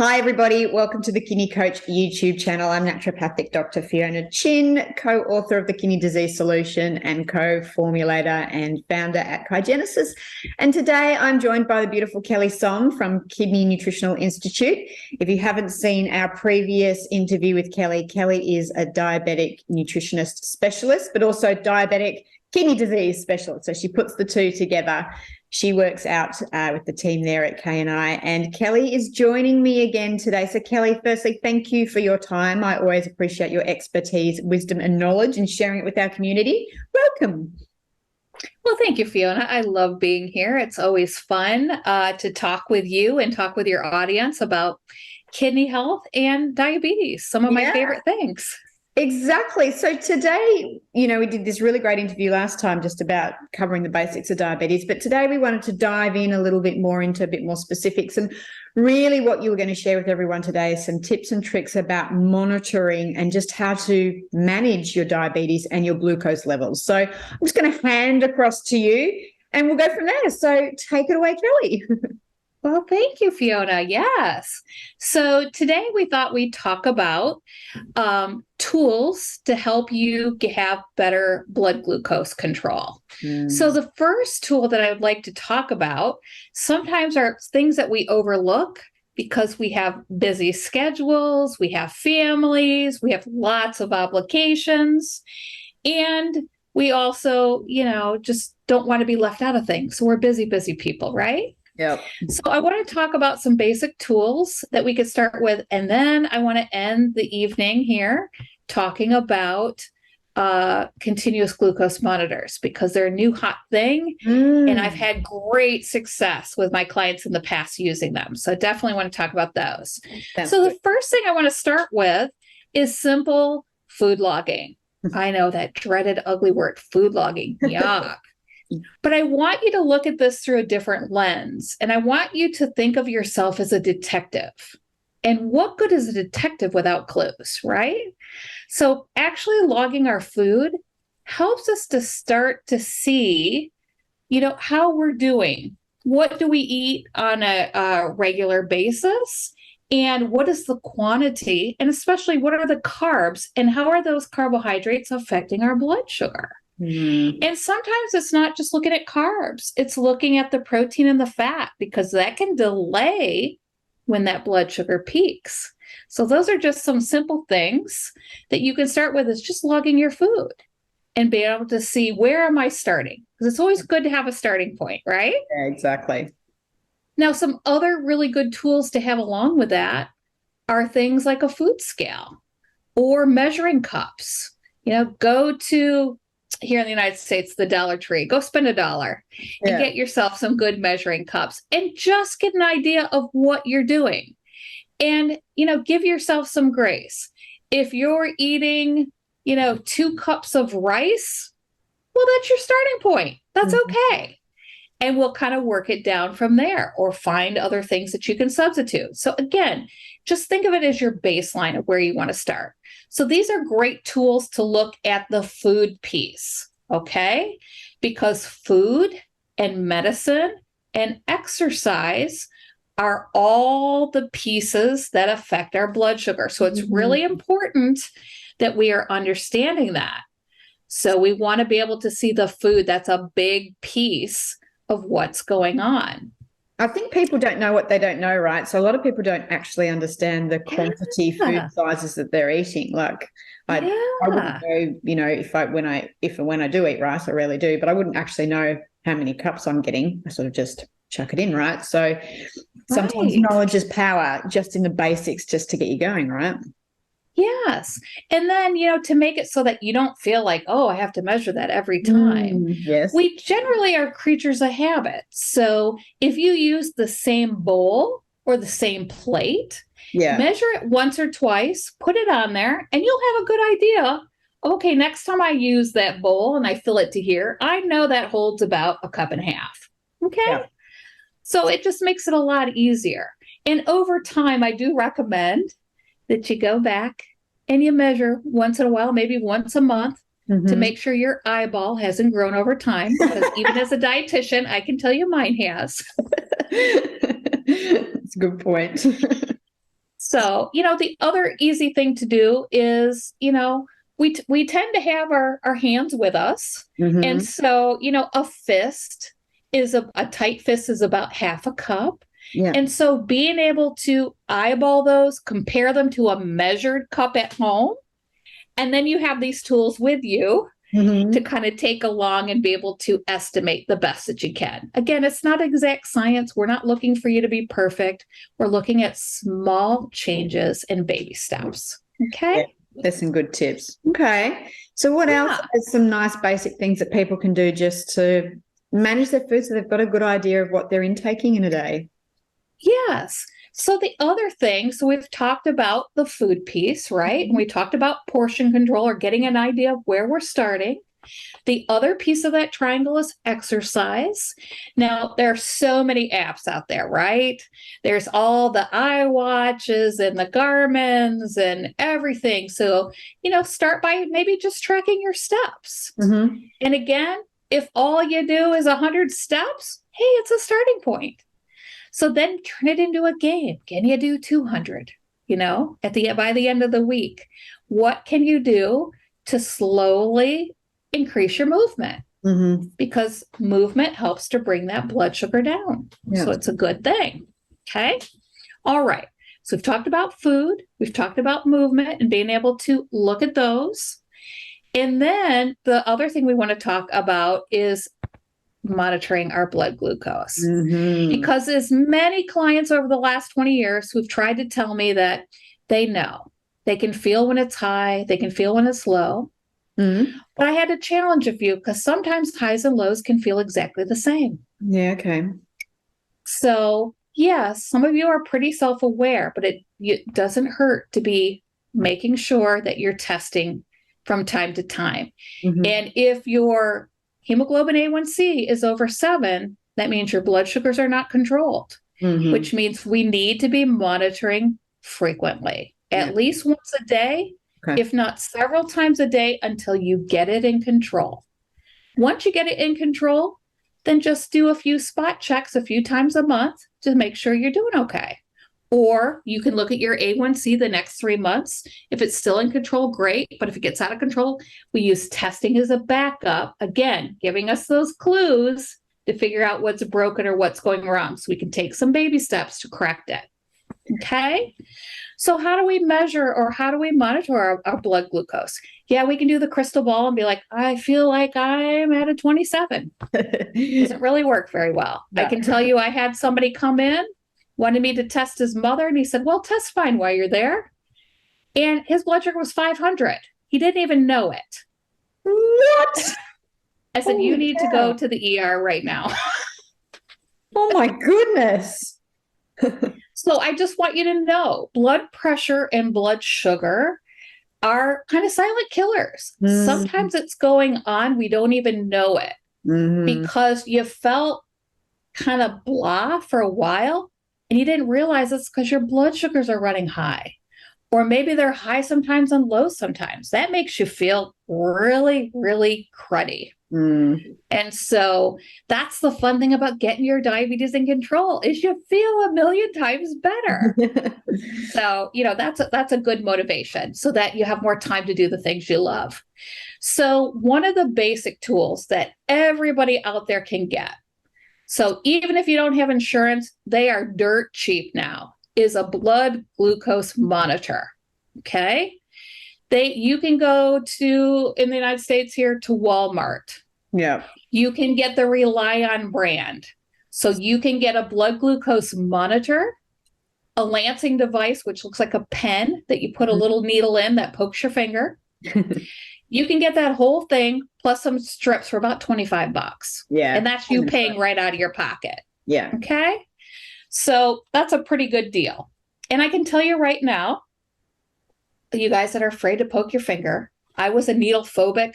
Hi, everybody. Welcome to the Kidney Coach YouTube channel. I'm naturopathic Dr. Fiona Chin, co-author of the Kidney Disease Solution and co-formulator and founder at Kygenesis. And today I'm joined by the beautiful Kelly Som from Kidney Nutritional Institute. If you haven't seen our previous interview with Kelly, Kelly is a diabetic nutritionist specialist, but also diabetic kidney disease specialist. So she puts the two together. She works out with the team there at K&I, and Kelly is joining me again today. So Kelly, firstly, thank you for your time. I always appreciate your expertise, wisdom and knowledge and sharing it with our community. Welcome. Well, thank you, Fiona. I love being here. It's always fun to talk with you and talk with your audience about kidney health and diabetes, some of my favorite things. Exactly. So today, we did this really great interview last time just about covering the basics of diabetes, but today we wanted to dive in a little bit more into a bit more specifics, and really what you were going to share with everyone today is some tips and tricks about monitoring and just how to manage your diabetes and your glucose levels. So I'm just going to hand across to you and we'll go from there. So take it away, Kelly. Well, thank you, Fiona. Yes. So today we thought we'd talk about tools to help you have better blood glucose control. So the first tool that I would like to talk about sometimes are things that we overlook because we have busy schedules, we have families, we have lots of obligations, and we also, just don't want to be left out of things. So we're busy people, right? Yep. So I want to talk about some basic tools that we could start with, and then I want to end the evening here talking about continuous glucose monitors, because they're a new hot thing, and I've had great success with my clients in the past using them. So I definitely want to talk about those. The first thing I want to start with is simple food logging. I know that dreaded, ugly word, food logging. Yuck. But I want you to look at this through a different lens, and I want you to think of yourself as a detective. And what good is a detective without clues, right? So actually logging our food helps us to start to see, how we're doing. What do we eat on a regular basis? And what is the quantity? And especially, what are the carbs? And how are those carbohydrates affecting our blood sugar? And sometimes it's not just looking at carbs, it's looking at the protein and the fat, because that can delay when that blood sugar peaks. So those are just some simple things that you can start with, is just logging your food and being able to see, where am I starting? Because it's always good to have a starting point, right? Yeah, exactly. Now, some other really good tools to have along with that are things like a food scale or measuring cups. Go to, here in the United States, the Dollar Tree, go spend $1 and get yourself some good measuring cups and just get an idea of what you're doing. And, give yourself some grace. If you're eating, 2 cups of rice, well, that's your starting point. That's okay. And we'll kind of work it down from there, or find other things that you can substitute. So again, just think of it as your baseline of where you want to start. So these are great tools to look at the food piece, okay? Because food and medicine and exercise are all the pieces that affect our blood sugar. So it's really important that we are understanding that. So we want to be able to see the food. That's a big piece of what's going on. I think people don't know what they don't know, right? So a lot of people don't actually understand the quantity food sizes that they're eating. Like I wouldn't know, if and when I do eat rice, I rarely do, but I wouldn't actually know how many cups I'm getting. I sort of just chuck it in, right? So sometimes knowledge is power, just in the basics, just to get you going, right? Yes. And then, to make it so that you don't feel like, oh, I have to measure that every time. Yes. We generally are creatures of habit. So if you use the same bowl or the same plate, measure it once or twice, put it on there, and you'll have a good idea. Okay, next time I use that bowl and I fill it to here, I know that holds about 1.5 cups. Okay. Yeah. So it just makes it a lot easier. And over time, I do recommend that you go back and you measure once in a while, maybe once a month, to make sure your eyeball hasn't grown over time. Because even as a dietitian, I can tell you mine has. That's a good point. So, the other easy thing to do is, we tend to have our hands with us. Mhm. And so, a fist is a tight fist is about half a cup. Yeah. And so being able to eyeball those, compare them to a measured cup at home, and then you have these tools with you Mhm. to kind of take along and be able to estimate the best that you can. Again, it's not exact science. We're not looking for you to be perfect. We're looking at small changes and baby steps. Okay. Yeah, there's some good tips. Okay. So what else is some nice basic things that people can do just to manage their food so they've got a good idea of what they're intaking in a day? Yes. So the other thing, so we've talked about the food piece, right? And we talked about portion control or getting an idea of where we're starting. The other piece of that triangle is exercise. Now, there are so many apps out there, right? There's all the iWatches and the Garmin's and everything. So, start by maybe just tracking your steps. Mm-hmm. And again, if all you do is 100 steps, hey, it's a starting point. So then turn it into a game. Can you do 200? By the end of the week, what can you do to slowly increase your movement? Mm-hmm. Because movement helps to bring that blood sugar down. Yeah. So it's a good thing. Okay. All right. So we've talked about food. We've talked about movement and being able to look at those. And then the other thing we want to talk about is monitoring our blood glucose. Mm-hmm. Because as many clients over the last 20 years who've tried to tell me that they know, they can feel when it's high, they can feel when it's low. Mm-hmm. But I had to challenge a few because sometimes highs and lows can feel exactly the same. Yeah, okay. So, yes, some of you are pretty self-aware, but it doesn't hurt to be making sure that you're testing from time to time. Mm-hmm. And if your hemoglobin A1C is over 7, that means your blood sugars are not controlled, Mm-hmm. which means we need to be monitoring frequently, at least once a day, if not several times a day until you get it in control. Once you get it in control, then just do a few spot checks a few times a month to make sure you're doing okay. Or you can look at your A1C the next 3 months. If it's still in control, great. But if it gets out of control, we use testing as a backup, again, giving us those clues to figure out what's broken or what's going wrong so we can take some baby steps to correct it. Okay? So how do we measure or how do we monitor our blood glucose? Yeah, we can do the crystal ball and be like, I feel like I'm at a 27. Doesn't really work very well. No. I can tell you I had somebody come in, wanted me to test his mother, and he said, well, test fine while you're there. And his blood sugar was 500. He didn't even know it. What? I said, you need to go to the ER right now. Oh my goodness. So I just want you to know blood pressure and blood sugar are kind of silent killers. Mm. Sometimes it's going on, we don't even know it because you felt kind of blah for a while and you didn't realize it's because your blood sugars are running high. Or maybe they're high sometimes and low sometimes. That makes you feel really, really cruddy. Mm. And so that's the fun thing about getting your diabetes in control is you feel a million times better. So, that's a good motivation so that you have more time to do the things you love. So one of the basic tools that everybody out there can get, so even if you don't have insurance, they are dirt cheap now, is a blood glucose monitor. Okay. You can go to, in the United States here, to Walmart. Yeah. You can get the Rely On brand. So you can get a blood glucose monitor, a lancing device, which looks like a pen that you put a little needle in that pokes your finger. You can get that whole thing plus some strips for about $25. Yeah. And that's you paying right out of your pocket. Yeah. Okay. So that's a pretty good deal. And I can tell you right now, you guys that are afraid to poke your finger, I was a needle phobic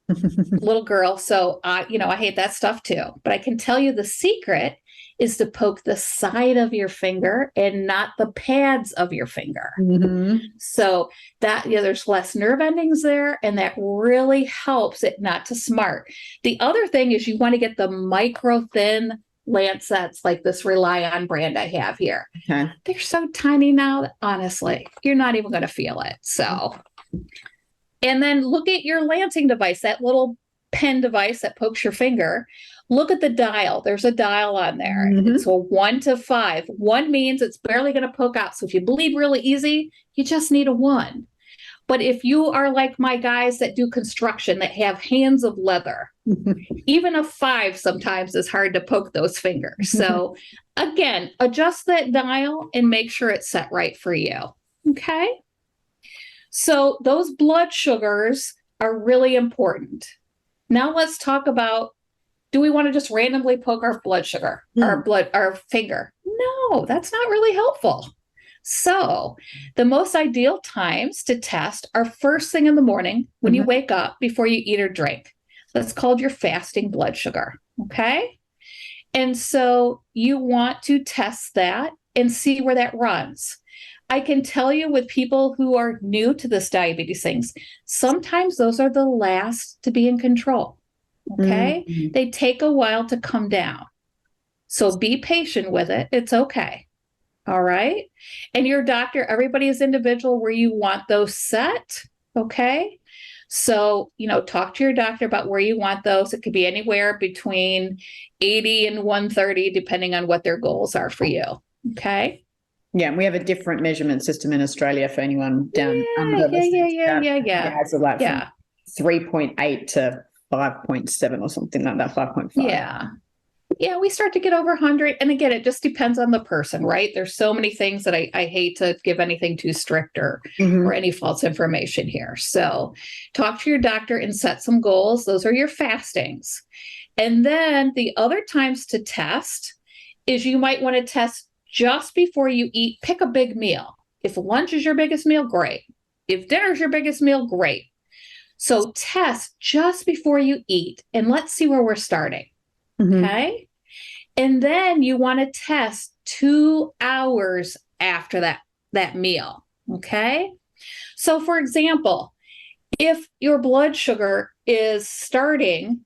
little girl. So, I hate that stuff too. But I can tell you the secret is to poke the side of your finger and not the pads of your finger. Mm-hmm. So that, there's less nerve endings there. And that really helps it not to smart. The other thing is you want to get the micro thin lancets like this Rely On brand I have here. Okay. They're so tiny now that honestly, you're not even going to feel it. So, and then look at your lancing device, that little pen device that pokes your finger. Look at the dial. There's a dial on there. It's a 1 to 5. 1 means it's barely going to poke out. So if you bleed really easy, you just need a 1. But if you are like my guys that do construction that have hands of leather, even a 5 sometimes is hard to poke those fingers. So again, adjust that dial and make sure it's set right for you. Okay. So those blood sugars are really important. Now let's talk about, do we want to just randomly poke our blood sugar, our finger? No, that's not really helpful. So the most ideal times to test are first thing in the morning when you wake up before you eat or drink. That's called your fasting blood sugar. Okay. And so you want to test that and see where that runs. I can tell you with people who are new to this diabetes things, sometimes those are the last to be in control. Okay. They take a while to come down. So be patient with it. It's okay. All right. And your doctor, everybody is individual where you want those set. Okay. So, talk to your doctor about where you want those. It could be anywhere between 80 and 130, depending on what their goals are for you. Okay. Yeah, and we have a different measurement system in Australia for anyone down under the Yeah. It has from 3.8 to 5.7 or something like that, 5.5. Yeah, we start to get over 100. And again, it just depends on the person, right? There's so many things that I hate to give anything too strict or any false information here. So talk to your doctor and set some goals. Those are your fastings. And then the other times to test is you might want to test just before you eat. Pick a big meal. If lunch is your biggest meal, great. If dinner is your biggest meal, great. So test just before you eat and let's see where we're starting. Okay. And then you want to test 2 hours after that meal. Okay. So for example, if your blood sugar is starting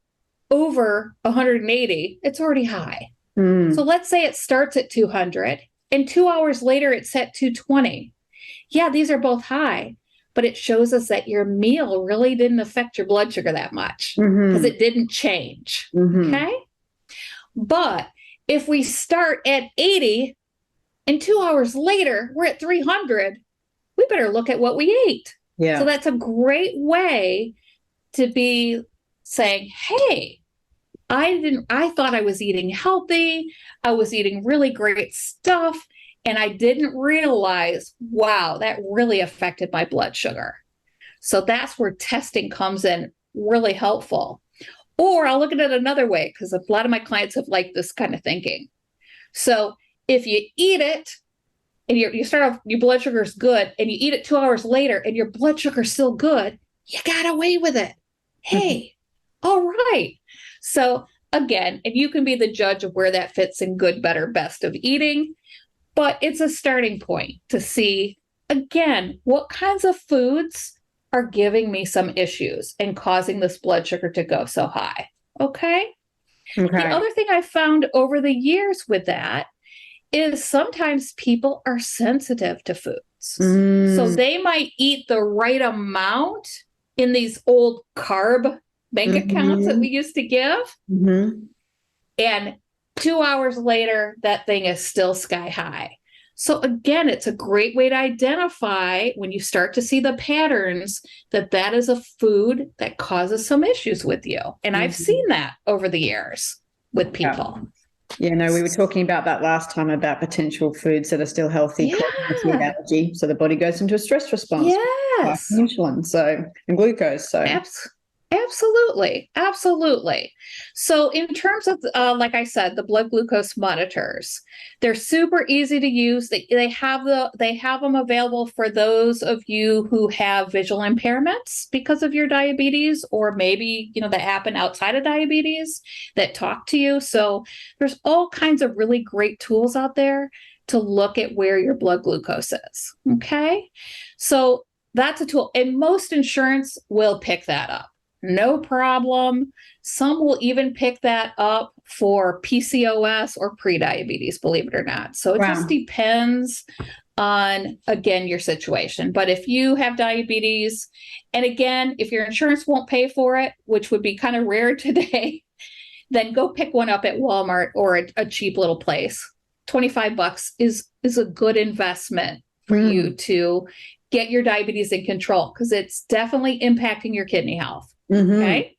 over 180, it's already high. So let's say it starts at 200 and 2 hours later it's at 220. Yeah, these are both high, but it shows us that your meal really didn't affect your blood sugar that much because it didn't change. Okay. But if we start at 80 and 2 hours later we're at 300, we better look at what we ate. Yeah. So that's a great way to be saying, hey, I thought I was eating healthy. I was eating really great stuff. And I didn't realize, wow, that really affected my blood sugar. So that's where testing comes in really helpful. Or I'll look at it another way because a lot of my clients have liked this kind of thinking. So if you eat it and you start off, your blood sugar is good and you eat it 2 hours later and your blood sugar is still good, you got away with it. Hey, all right. So again, and you can be the judge of where that fits in good, better, best of eating, but it's a starting point to see, again, what kinds of foods are giving me some issues and causing this blood sugar to go so high. Okay. The other thing I found over the years with that is sometimes people are sensitive to foods. So they might eat the right amount in these old carb bank accounts that we used to give. And 2 hours later, that thing is still sky high. So again, it's a great way to identify when you start to see the patterns that is a food that causes some issues with you. And I've seen that over the years with people. Yeah, no, we were talking about that last time about potential foods that are still healthy, food allergy. So the body goes into a stress response. Yes. Like insulin, and glucose. So Absolutely. So in terms of, like I said, the blood glucose monitors, they're super easy to use. They have them available for those of you who have visual impairments because of your diabetes, or maybe, that happen outside of diabetes that talk to you. So there's all kinds of really great tools out there to look at where your blood glucose is. Okay. So that's a tool. And most insurance will pick that up. no problem. Some will even pick that up for PCOS or prediabetes, believe it or not. So it just depends on, again, your situation. But if you have diabetes, and again, if your insurance won't pay for it, which would be kind of rare today, then go pick one up at Walmart or a cheap little place. $25 is a good investment for you to get your diabetes in control, because it's definitely impacting your kidney health. Okay.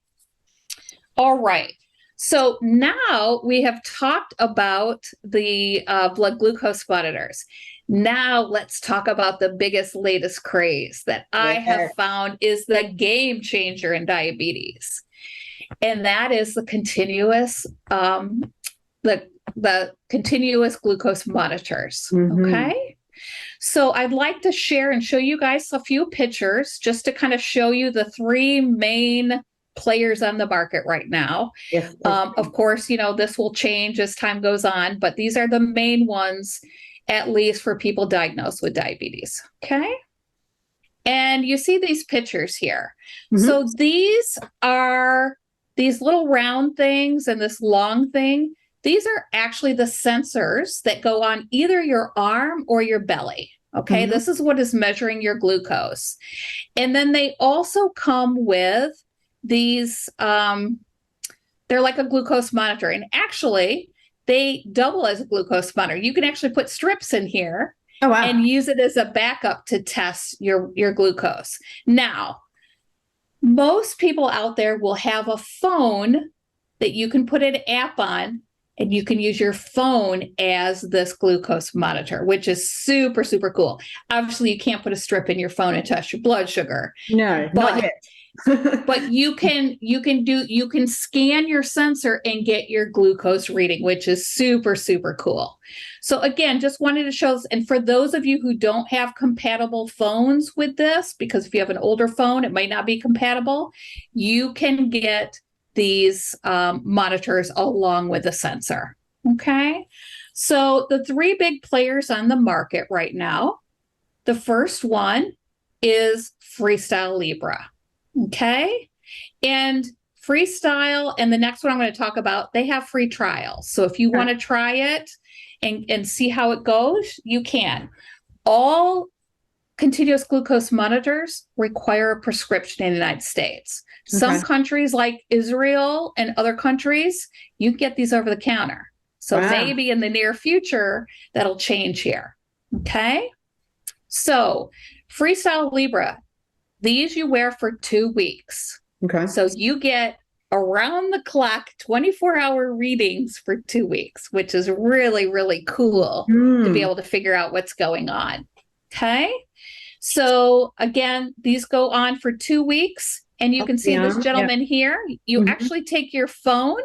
All right. So now we have talked about the blood glucose monitors. Now let's talk about the biggest, latest craze that I have found is the game changer in diabetes. And that is the continuous, the continuous glucose monitors. Okay. So I'd like to share and show you guys a few pictures just to kind of show you the three main players on the market right now. Yes. Of course, you know, this will change as time goes on, but these are the main ones, at least for people diagnosed with diabetes. Okay. And you see these pictures here. So these are these little round things and this long thing. These are actually the sensors that go on either your arm or your belly. Okay, this is what is measuring your glucose. And then they also come with these, they're like a glucose monitor. And actually, they double as a glucose monitor. You can actually put strips in here and use it as a backup to test your glucose. Now, most people out there will have a phone that you can put an app on, and you can use your phone as this glucose monitor, which is super, super cool. Obviously, you can't put a strip in your phone and test your blood sugar. No, not yet. But you can scan your sensor and get your glucose reading, which is super, super cool. So again, just wanted to show this. And for those of you who don't have compatible phones with this, because if you have an older phone, it might not be compatible, you can get these monitors along with the sensor. Okay. So the three big players on the market right now, the first one is FreeStyle Libre. Okay. And FreeStyle and the next one I'm going to talk about, they have free trials. So if you want to try it and see how it goes, you can. All continuous glucose monitors require a prescription in the United States. Some countries like Israel and other countries, you can get these over the counter. So maybe in the near future, that'll change here. Okay. So FreeStyle Libre, these you wear for 2 weeks. Okay. So you get around the clock 24-hour readings for 2 weeks, which is really, really cool to be able to figure out what's going on. Okay. So again, these go on for 2 weeks. And you can see this gentleman here. You actually take your phone,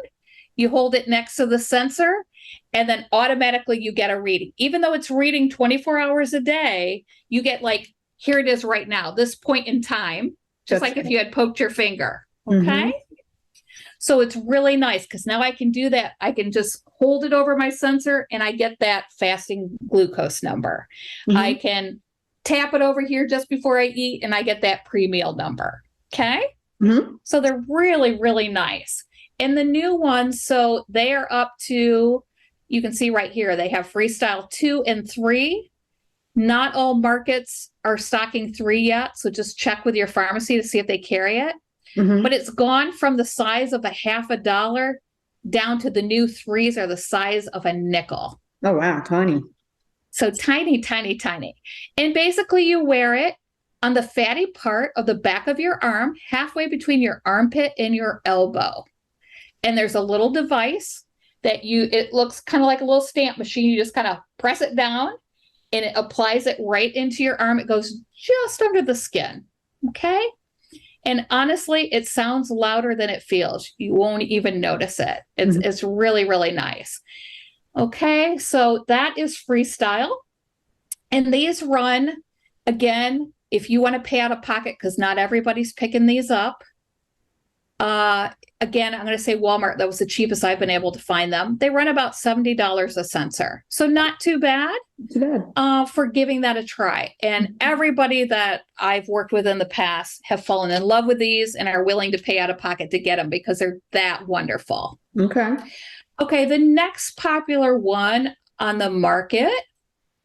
you hold it next to the sensor, and then automatically you get a reading. Even though it's reading 24 hours a day, you get like, here it is right now, this point in time, just like if you had poked your finger. Okay. So it's really nice because now I can do that. I can just hold it over my sensor and I get that fasting glucose number. I can tap it over here just before I eat and I get that pre-meal number. Okay. So they're really, really nice. And the new ones, so they are up to, you can see right here, they have FreeStyle 2 and 3. Not all markets are stocking 3 yet. So just check with your pharmacy to see if they carry it. But it's gone from the size of $0.50 down to the new 3s are the size of a nickel. Oh, wow. Tiny. So tiny, tiny, tiny. And basically you wear it on the fatty part of the back of your arm, halfway between your armpit and your elbow. And there's a little device that it looks kind of like a little stamp machine. You just kind of press it down and it applies it right into your arm. It goes just under the skin. Okay. And honestly, it sounds louder than it feels. You won't even notice it. It's really, really nice. Okay. So that is FreeStyle. And these run, again, if you want to pay out of pocket, because not everybody's picking these up, Again, I'm going to say Walmart. That was the cheapest I've been able to find them. They run about $70 a sensor. So not too bad, for giving that a try. And everybody that I've worked with in the past have fallen in love with these and are willing to pay out of pocket to get them because they're that wonderful. Okay. Okay, the next popular one on the market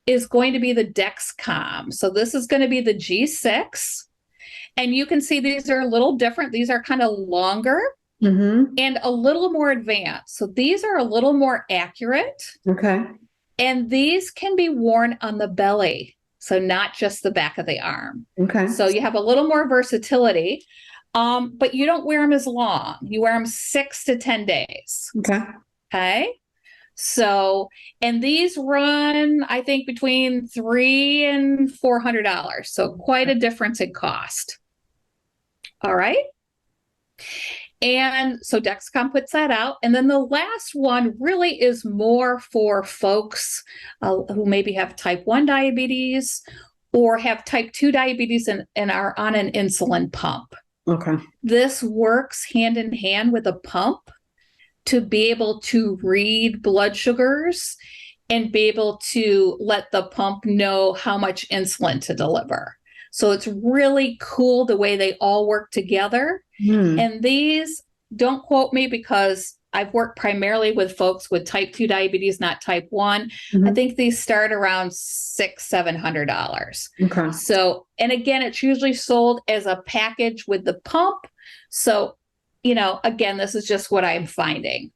is going to be the Dexcom. So this is going to be the G6. And you can see these are a little different. These are kind of longer and a little more advanced. So these are a little more accurate. Okay. And these can be worn on the belly. So not just the back of the arm. Okay. So you have a little more versatility, but you don't wear them as long. You wear them 6 to 10 days. Okay. Okay. So, and these run, I think, between $300 and $400. So quite a difference in cost. All right. And so Dexcom puts that out. And then the last one really is more for folks who maybe have type 1 diabetes or have type 2 diabetes and are on an insulin pump. Okay. This works hand in hand with a pump to be able to read blood sugars and be able to let the pump know how much insulin to deliver. So it's really cool the way they all work together. And these, don't quote me because I've worked primarily with folks with type 2 diabetes, not type 1. I think these start around $600-700. Okay. So, and again, it's usually sold as a package with the pump. So, you know, again, this is just what I'm finding.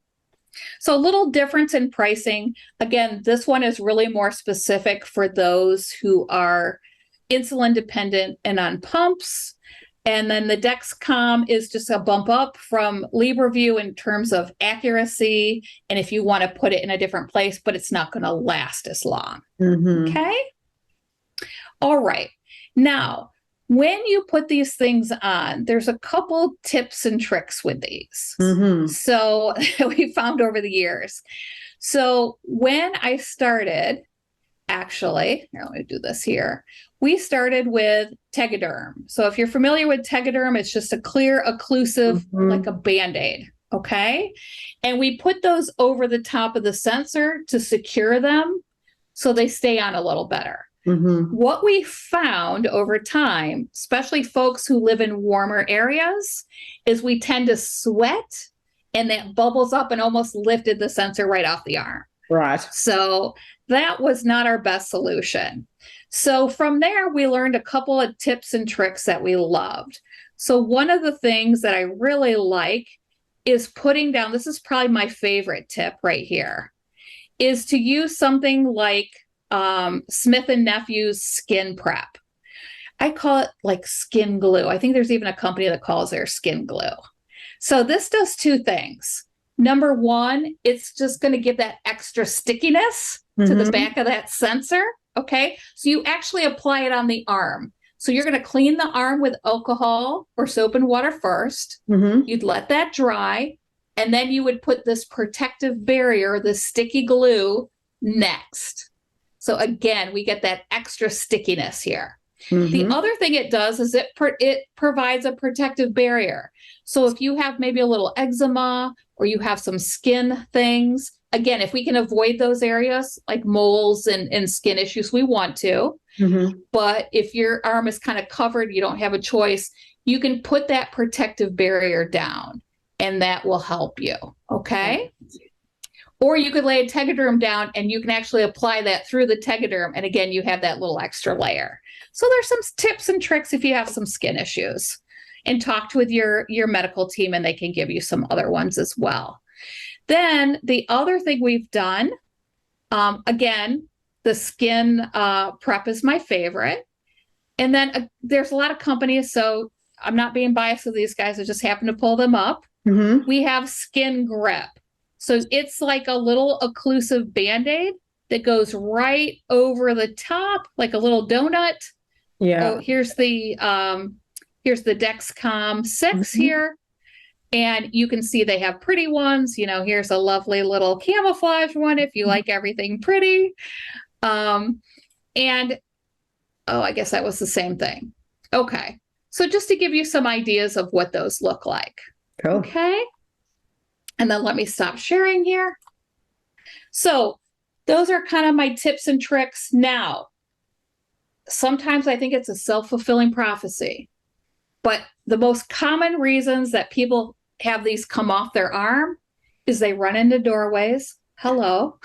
So a little difference in pricing. Again, this one is really more specific for those who are insulin dependent and on pumps. And then the Dexcom is just a bump up from LibreView in terms of accuracy. And if you want to put it in a different place, but it's not going to last as long. Okay. All right. Now, when you put these things on, there's a couple tips and tricks with these. So we found over the years. So when I started, actually, here, let me do this here. We started with Tegaderm. So if you're familiar with Tegaderm, it's just a clear occlusive, like a Band-Aid. Okay. And we put those over the top of the sensor to secure them so they stay on a little better. What we found over time, especially folks who live in warmer areas, is we tend to sweat and that bubbles up and almost lifted the sensor right off the arm. Right. So that was not our best solution. So from there, we learned a couple of tips and tricks that we loved. So one of the things that I really like is putting down, this is probably my favorite tip right here, is to use something like Smith & Nephew's Skin Prep. I call it like skin glue. I think there's even a company that calls their skin glue. So this does two things. Number one, it's just going to give that extra stickiness to the back of that sensor. Okay. So you actually apply it on the arm. So you're going to clean the arm with alcohol or soap and water first. You'd let that dry. And then you would put this protective barrier, this sticky glue, next. So again, we get that extra stickiness here. The other thing it does is it provides a protective barrier. So if you have maybe a little eczema or you have some skin things, again, if we can avoid those areas like moles and skin issues, we want to. But if your arm is kind of covered, you don't have a choice, you can put that protective barrier down and that will help you. Okay. Or you could lay a Tegaderm down and you can actually apply that through the Tegaderm. And again, you have that little extra layer. So there's some tips and tricks if you have some skin issues, and talk with your medical team and they can give you some other ones as well. Then the other thing we've done, again, the skin prep is my favorite. And then there's a lot of companies, so I'm not being biased with these guys, I just happen to pull them up. We have Skin Grip. So it's like a little occlusive Band-Aid that goes right over the top, like a little donut. Yeah. Oh, here's the Dexcom 6 here. And you can see they have pretty ones. You know, here's a lovely little camouflage one if you like everything pretty. And I guess that was the same thing. Okay. So just to give you some ideas of what those look like. Cool. Okay. And then let me stop sharing here. So those are kind of my tips and tricks. Now, sometimes I think it's a self-fulfilling prophecy, but the most common reasons that people have these come off their arm is they run into doorways. Hello.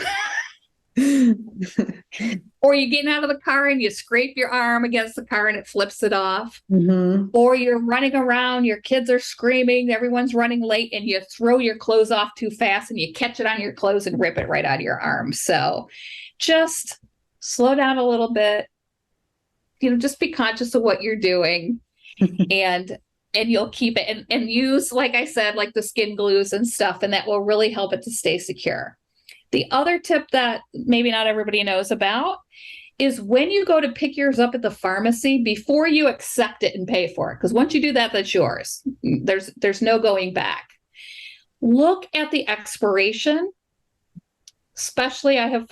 Or you're getting out of the car and you scrape your arm against the car and it flips it off. Mm-hmm. Or you're running around, your kids are screaming, everyone's running late, and you throw your clothes off too fast and you catch it on your clothes and rip it right out of your arm. So just slow down a little bit. Just be conscious of what you're doing and you'll keep it and use, like I said, like the skin glues and stuff, and that will really help it to stay secure. The other tip that maybe not everybody knows about is when you go to pick yours up at the pharmacy, before you accept it and pay for it, because once you do that, that's yours. There's no going back. Look at the expiration. Especially I've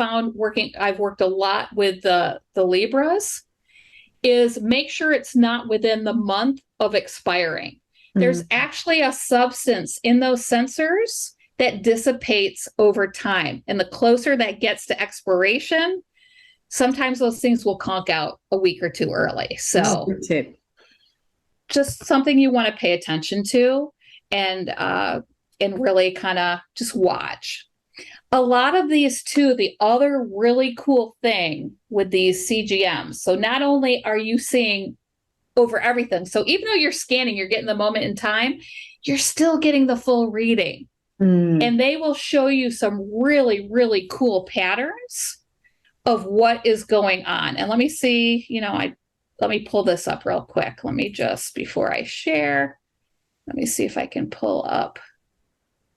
worked a lot with the Libres, is make sure it's not within the month of expiring. Mm-hmm. There's actually a substance in those sensors that dissipates over time. And the closer that gets to expiration, sometimes those things will conk out a week or two early. So just something you want to pay attention to and really kind of just watch. A lot of these too, the other really cool thing with these CGMs, so not only are you seeing over everything, so even though you're scanning, you're getting the moment in time, you're still getting the full reading. And they will show you some really, really cool patterns of what is going on. And let me see, let me pull this up real quick. Let me just, before I share, let me see if I can pull up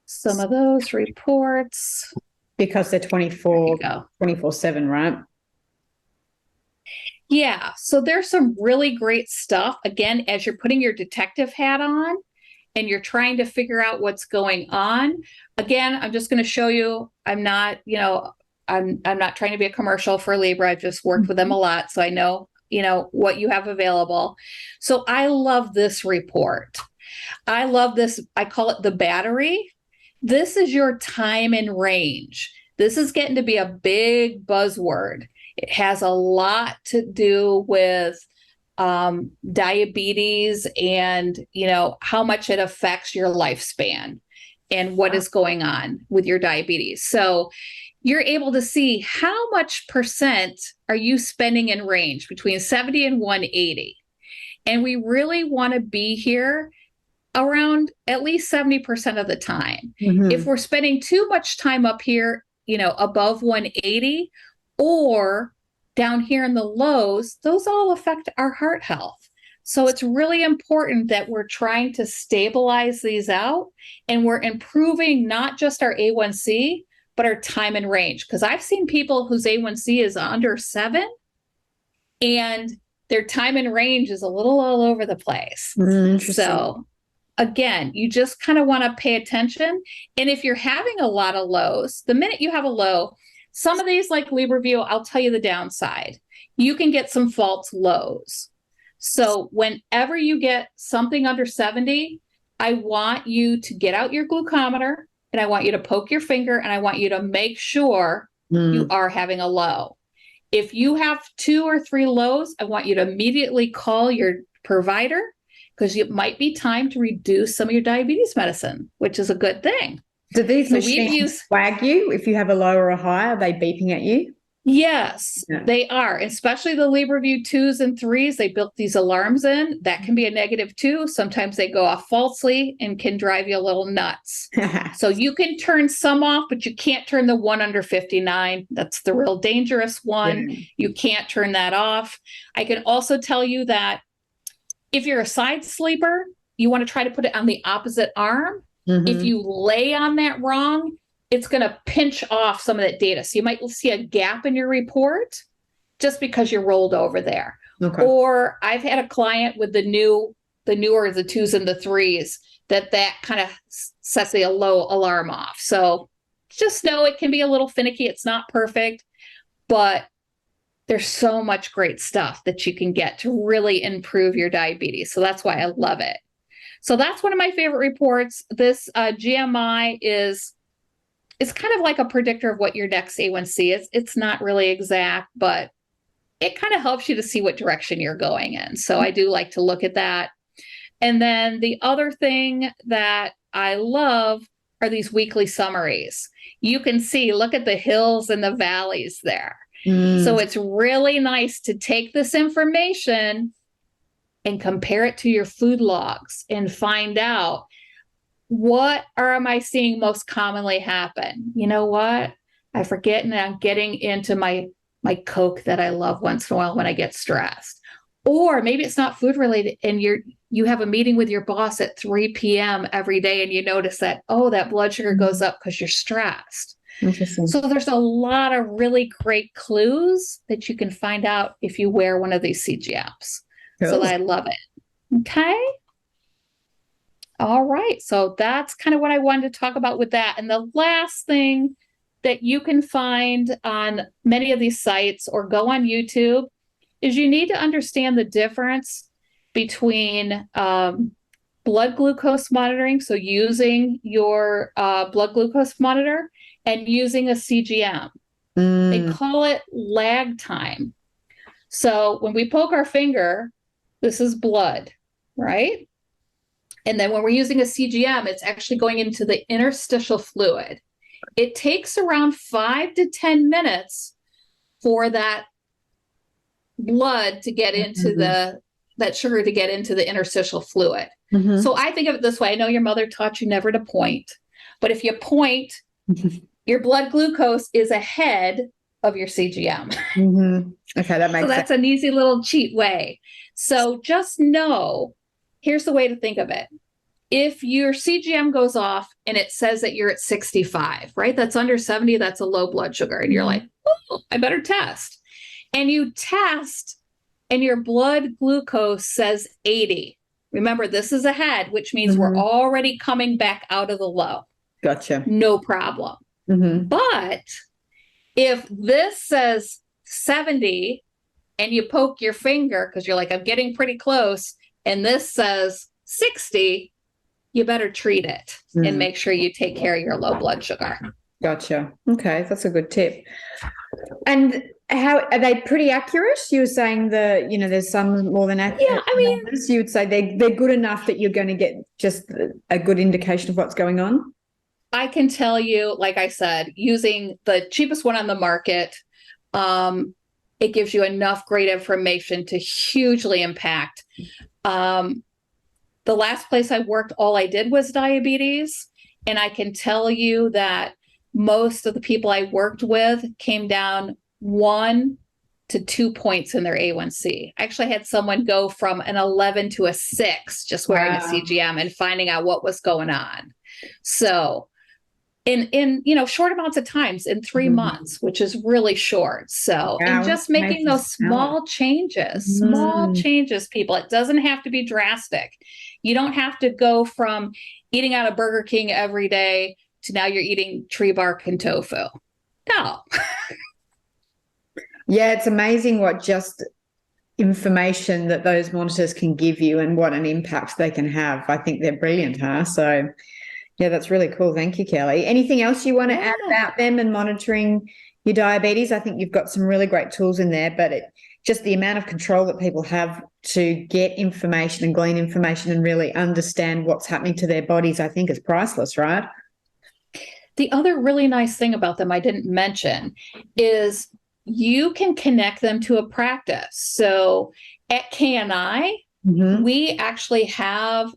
some of those reports. Because they're 24/7, right? Yeah. So there's some really great stuff. Again, as you're putting your detective hat on, and you're trying to figure out what's going on. Again, I'm just going to show you, I'm not trying to be a commercial for Libre. I've just worked with them a lot. So I know, what you have available. So I love this report. I love this. I call it the battery. This is your time in range. This is getting to be a big buzzword. It has a lot to do with diabetes and how much it affects your lifespan and what is going on with your diabetes. So you're able to see how much percent are you spending in range between 70 and 180. And we really want to be here around at least 70% of the time. Mm-hmm. If we're spending too much time up here, above 180 or down here in the lows, those all affect our heart health. So it's really important that we're trying to stabilize these out and we're improving not just our A1C, but our time in range. Because I've seen people whose A1C is under 7 and their time in range is a little all over the place. So again, you just kind of want to pay attention. And if you're having a lot of lows, the minute you have a low, some of these like LibreView, I'll tell you the downside. You can get some false lows. So whenever you get something under 70, I want you to get out your glucometer and I want you to poke your finger and I want you to make sure you are having a low. If you have 2 or 3 lows, I want you to immediately call your provider because it might be time to reduce some of your diabetes medicine, which is a good thing. Do these machines flag you if you have a low or a high? Are they beeping at you? Yes, they are. Especially the LibreView 2s and 3s. They built these alarms in. That can be a -2. Sometimes they go off falsely and can drive you a little nuts. So you can turn some off, but you can't turn the one under 59. That's the real dangerous one. Yeah. You can't turn that off. I can also tell you that if you're a side sleeper, you want to try to put it on the opposite arm. Mm-hmm. If you lay on that wrong, it's going to pinch off some of that data. So you might see a gap in your report just because you're rolled over there. Okay. Or I've had a client with the newer, the 2s and the 3s, that kind of sets the low alarm off. So just know it can be a little finicky. It's not perfect, but there's so much great stuff that you can get to really improve your diabetes. So that's why I love it. So that's one of my favorite reports. This GMI is kind of like a predictor of what your next A1C is. It's not really exact, but it kind of helps you to see what direction you're going in. So I do like to look at that. And then the other thing that I love are these weekly summaries. You can see, look at the hills and the valleys there. So it's really nice to take this information and compare it to your food logs and find out, what am I seeing most commonly happen? You know what? I forget, and I'm getting into my Coke that I love once in a while when I get stressed. Or maybe it's not food related, and you have a meeting with your boss at 3 p.m. every day, and you notice that, oh, that blood sugar goes up because you're stressed. Interesting. So there's a lot of really great clues that you can find out if you wear one of these CGMs. Cool. So I love it. Okay. All right. So that's kind of what I wanted to talk about with that. And the last thing that you can find on many of these sites or go on YouTube is you need to understand the difference between blood glucose monitoring, so using your blood glucose monitor, and using a CGM. They call it lag time. So when we poke our finger, this is blood, right? And then when we're using a CGM, it's actually going into the interstitial fluid. It takes around 5 to 10 minutes for that blood to get into that sugar to get into the interstitial fluid. So I think of it this way. I know your mother taught you never to point, but if you point, your blood glucose is ahead of your CGM. Okay, that makes sense. So that's an easy little cheat way. So just know, here's the way to think of it. If your CGM goes off and it says that you're at 65, right? That's under 70, that's a low blood sugar. And you're like, oh, I better test. And you test and your blood glucose says 80. Remember, this is ahead, which means we're already coming back out of the low. Gotcha. No problem. But if this says 70 and you poke your finger because you're like, I'm getting pretty close, and this says 60, you better treat it and make sure you take care of your low blood sugar. Gotcha. Okay, that's a good tip. And how are they pretty accurate? You were saying there's some more than accurate. Yeah, I mean, numbers. You would say they're good enough that you're going to get just a good indication of what's going on? I can tell you, like I said, using the cheapest one on the market, it gives you enough great information to hugely impact. The last place I worked, all I did was diabetes. And I can tell you that most of the people I worked with came down 1 to 2 points in their A1C. I actually had someone go from an 11 to a 6 just wearing a CGM and finding out what was going on. So in short amounts of times, in 3 months, which is really short. So and just making those small changes, people. It doesn't have to be drastic. You don't have to go from eating out of Burger King every day to now you're eating tree bark and tofu. No. Yeah, it's amazing what just information that those monitors can give you and what an impact they can have. I think they're brilliant, huh? So, yeah, that's really cool. Thank you, Kelly. Anything else you want to add about them and monitoring your diabetes? I think you've got some really great tools in there, but just the amount of control that people have to get information and glean information and really understand what's happening to their bodies, I think is priceless, right? The other really nice thing about them I didn't mention is you can connect them to a practice. So at KNI, we actually have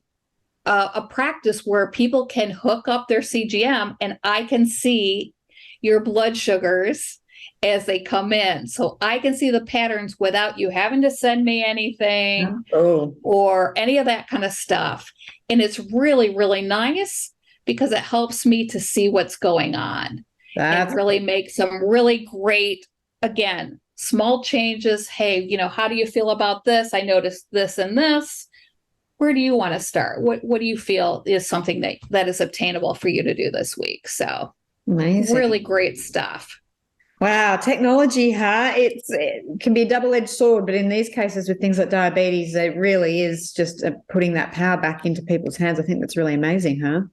a practice where people can hook up their CGM and I can see your blood sugars as they come in. So I can see the patterns without you having to send me anything or any of that kind of stuff. And it's really, really nice because it helps me to see what's going on and really make some really great, again, small changes. Hey, how do you feel about this? I noticed this and this. Where do you want to start? What do you feel is something that is obtainable for you to do this week? So amazing. Really great stuff. Wow, technology, huh? It can be a double-edged sword, but in these cases with things like diabetes, it really is just putting that power back into people's hands. I think that's really amazing, huh?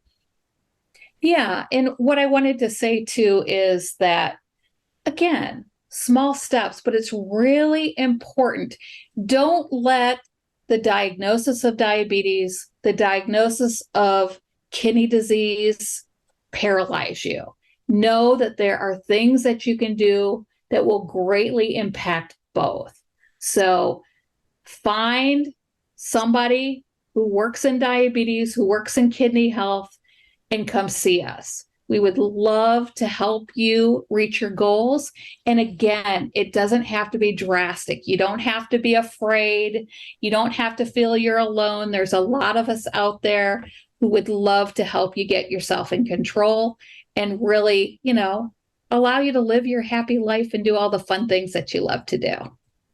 Yeah. And what I wanted to say too is that, again, small steps, but it's really important. Don't let the diagnosis of diabetes, the diagnosis of kidney disease paralyze you. Know that there are things that you can do that will greatly impact both. So find somebody who works in diabetes, who works in kidney health, and come see us. We would love to help you reach your goals. And again, it doesn't have to be drastic. You don't have to be afraid. You don't have to feel you're alone. There's a lot of us out there who would love to help you get yourself in control and really, allow you to live your happy life and do all the fun things that you love to do.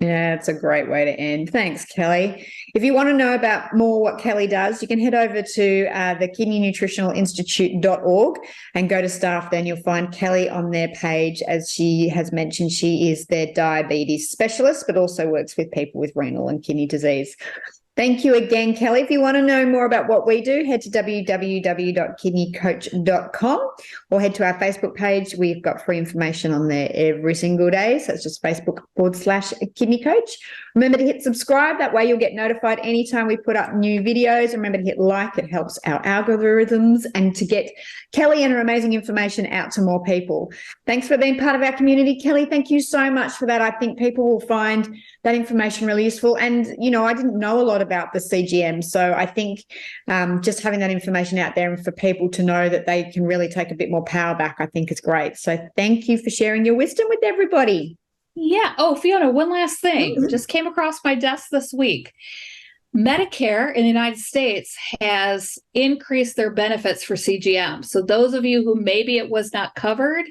Yeah, it's a great way to end. Thanks, Kelly. If you want to know about more what Kelly does, you can head over to the kidneynutritionalinstitute.org and go to staff. Then you'll find Kelly on their page. As she has mentioned, she is their diabetes specialist, but also works with people with renal and kidney disease. Thank you again, Kelly. If you want to know more about what we do, head to www.kidneycoach.com or head to our Facebook page. We've got free information on there every single day. So it's just Facebook.com/Kidney Coach. Remember to hit subscribe. That way you'll get notified anytime we put up new videos. Remember to hit like. It helps our algorithms and to get Kelly and her amazing information out to more people. Thanks for being part of our community, Kelly. Thank you so much for that. I think people will find that information really useful. And, I didn't know a lot about the CGM. So I think just having that information out there and for people to know that they can really take a bit more power back, I think is great. So thank you for sharing your wisdom with everybody. Yeah. Oh, Fiona, one last thing just came across my desk this week. Medicare in the United States has increased their benefits for CGM. So those of you who maybe it was not covered,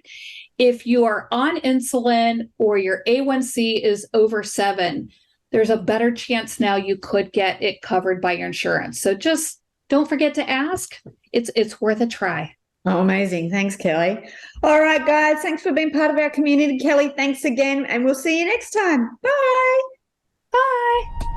if you are on insulin or your A1C is over 7, there's a better chance now you could get it covered by your insurance. So just don't forget to ask. It's worth a try. Oh, amazing. Thanks, Kelly. All right, guys. Thanks for being part of our community. Kelly, thanks again. And we'll see you next time. Bye. Bye.